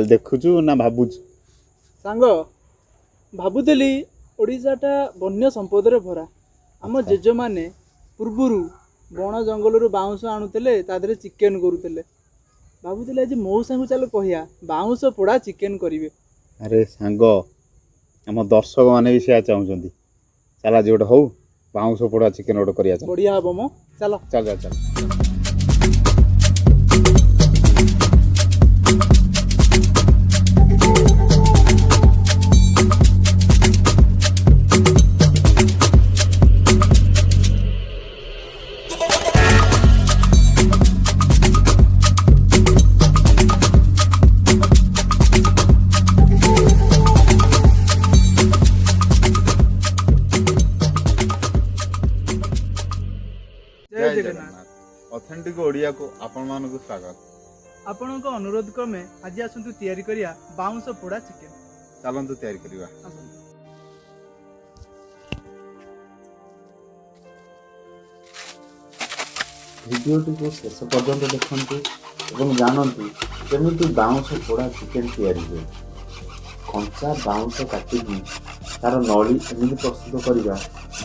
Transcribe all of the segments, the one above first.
Mobile देखुचु ना भाବୁचु? सांग भाबुली ओडिशाटा वन्य संपदरे भरा। आम अच्छा। जेजे माने पूर्वरु बण जंगल बाउंश आणुले तादरे चिकेन करुले। भाबुली आज मौसा को चल कहिया बाउंश पोड़ा चिकेन करेंगे। अरे सांग आम दर्शक मैंने भी सेया चाहूँगी। चल आज गोटे हूँ बाउंश पोड़ा चिकेन गोटे करिया। चल बढ़िया हम मो चल चल चल। जय जगन्नाथ। ऑथेंटिक ओडिया को आपण मानक स्वागत। आपण को अनुरोध क्रमे आज आसतु तैयारी करिया बाउंश पोड़ा चिकेन। चलतु तैयारी करिवा। भिडियोटी को शेष पर्यंत देखंतु एवं जानंतु केमिति बाउंश पोड़ा चिकेन तैयारी हुए। कंचा बाउंश काटिकी तार नली एमती प्रस्तुत करवा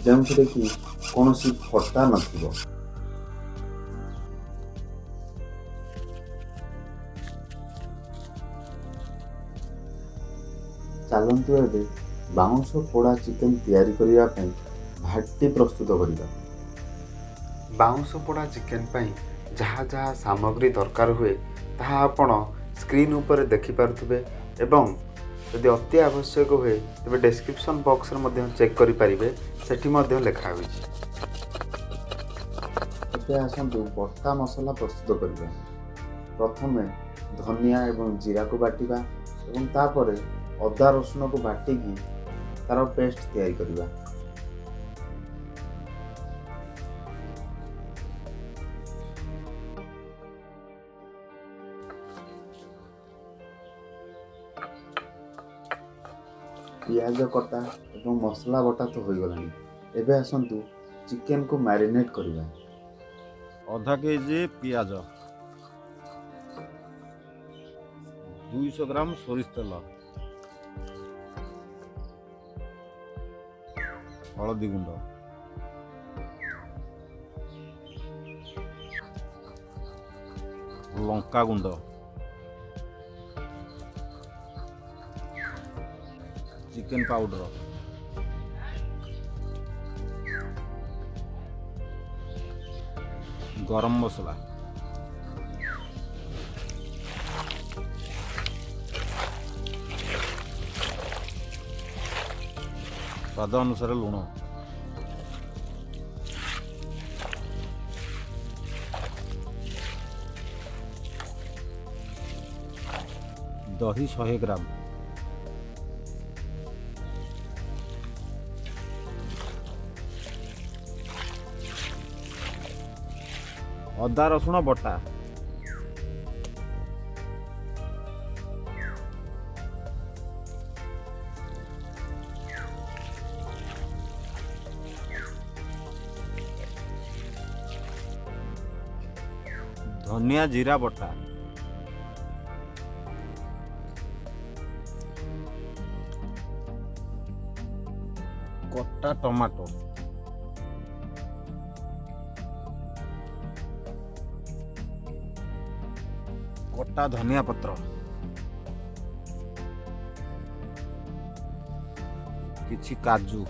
जो कि कौन फटा नथिबो। चलतु एबे बाउंश पोड़ा चिकेन तैयारी करिया पई भाटी प्रस्तुत करिवा। बाउंश पोड़ा चिकेन पई जहाँ जहाँ सामग्री दरकार हुए ताहा आपण स्क्रीन ऊपर देखि पारुथिबे एवं यदि अति आवश्यक हुए तेरे डिस्क्रिप्शन बॉक्स रे चेक करि परिबे सेठी मध्य लिखा होइछि। एबे आसंतु बटा मसला प्रस्तुत करिबा। प्रथमे धनिया एवं जीरा को बाटिबा एवं तापरे अदा रसुण को बाटिकी तार पेस्ट तैयारी करिबा। पियाज कटा एवं मसला बटा तो हो गलानी। एबे आसंतु चिकेन को मैरिनेट करिबा। आधा केजी पियाज, 200 ग्राम सोरिष तेल, हलदी गुंड, लंका गुंड, चिकेन पाउडर, गरम मसला, स्वाद अनुसार लुण, दही 100 ग्राम, अदा रसुण बटा, धनिया जीरा बटा, कटा टमाटो, कटा धनिया पत्र, किछि काजू,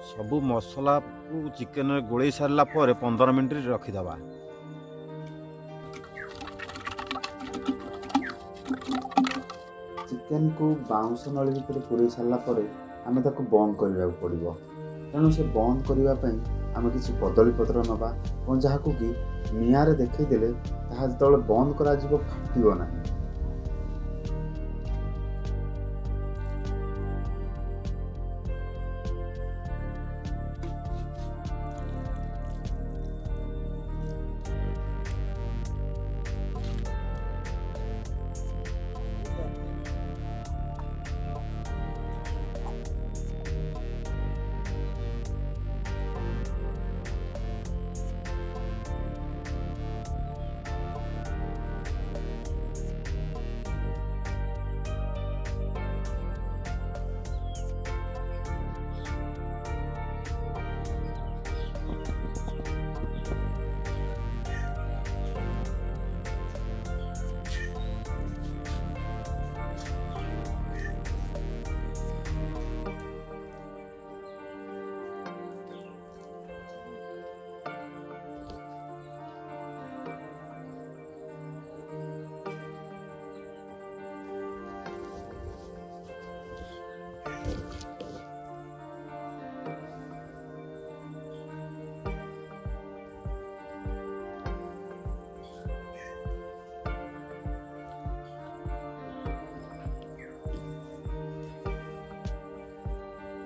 सबू मसला को चिकेन रे गोले सारला पर 15 मिनट रखीदबा। चिकेन को बाउंश नली भितर पूरे सारा पर आम ताको बंद करने पड़ो। तेणु से बंद करने आम किसी कदली पत्र नवा और जहाँ को कि निआरे देखईदेले ताहा जो बंद करा फाटिबो नाही।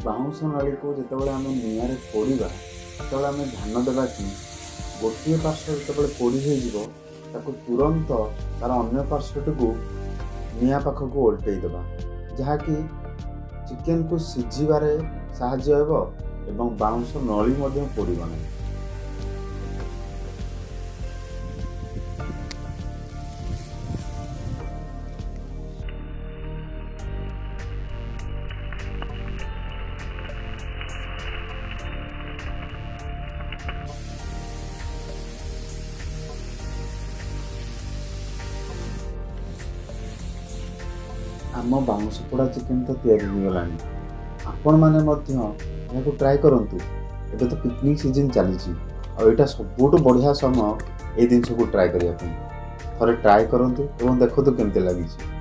बाउंस नली को जितेबाला आम निआरे पोड़ा से आम ध्यान देवा कि गोटे पार्श्व जो पोड़ी हो तुरंत तार अन्य पार्श्वटी को निआ पाखक ओल्टेदेवा जहाँकि चिकेन को सिझिबारे साहाय्य हेबो एवं बाउंस नली मध्य पोड़िब नहीं। आम बाउंस पोड़ा चिकेन तो तैयारी हो गलानी आपण माने मध्य यहाँ ट्राए करंतु। एबे तो पिकनिक सीजन चली और यहाँ सबुठ बढ़िया समय ये जिनस को ट्राए करने थोड़े ट्राए करंतु एवं देखो तो केमती लगी।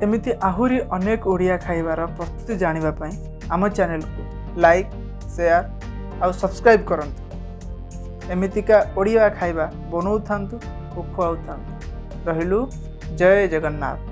एमिति आहुरी अनेक ओडिया खाइबार प्रस्तुति जानिबा पई आम चैनल को लाइक शेयर और सब्सक्राइब करंतु। एमितिका ओडिया खाइबा बनाउ थांतु और खुआउ थांतु। रहिलु जय जगन्नाथ।